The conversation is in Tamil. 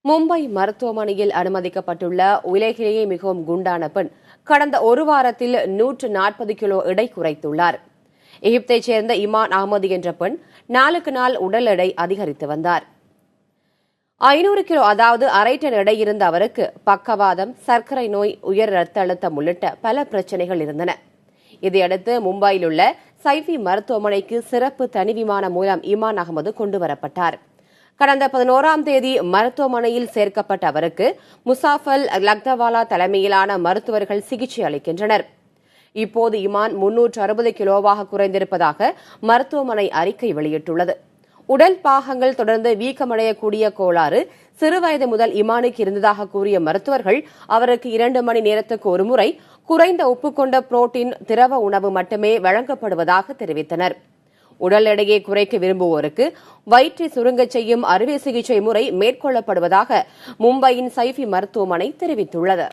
மும்பை மருத்துவமனையில் அனுமதிக்கப்பட்டுள்ள உலகிலேயே மிகவும் குண்டான பெண் கடந்த ஒரு வாரத்தில் 140 கிலோ எடை குறைத்துள்ளார். எகிப்தைச் சேர்ந்த இமான் அகமது என்ற பெண் நாளுக்கு நாள் உடல் எடை அதிகரித்து வந்தார். 500 கிலோ அதாவது அரை டன் எடை இருந்த அவருக்கு பக்கவாதம், சர்க்கரை நோய், உயர் ரத்த அழுத்தம் உள்ளிட்ட பல பிரச்சினைகள் இருந்தன. இதையடுத்து மும்பையில் உள்ள சைஃபி மருத்துவமனைக்கு சிறப்பு தனி விமானம் மூலம் இமான் அகமது கொண்டுவரப்பட்டார். கடந்த 11ஆம் தேதி மருத்துவமனையில் சேர்க்கப்பட்ட அவருக்கு முசாஃபல் லக்தவாலா தலைமையிலான மருத்துவர்கள் சிகிச்சை அளிக்கின்றனர். இப்போது இமான் 360 கிலோவாக குறைந்திருப்பதாக மருத்துவமனை அறிக்கை வெளியிட்டுள்ளது. உடல் பாகங்கள் தொடர்ந்து வீக்கமடையக்கூடிய கோளாறு சிறுவயது முதல் இமானுக்கு இருந்ததாக கூறிய மருத்துவர்கள் அவருக்கு 2 மணி நேரத்துக்கு ஒருமுறை குறைந்த உப்பு கொண்ட புரோட்டீன் திரவ உணவு மட்டுமே வழங்கப்படுவதாக தெரிவித்தனர். உடல் எடையை குறைக்க விரும்புவோருக்கு வயிற்றை சுருங்கச் செய்யும் அறுவை சிகிச்சை முறை மேற்கொள்ளப்படுவதாக மும்பையின் சைஃபி மருத்துவமனை தெரிவித்துள்ளது.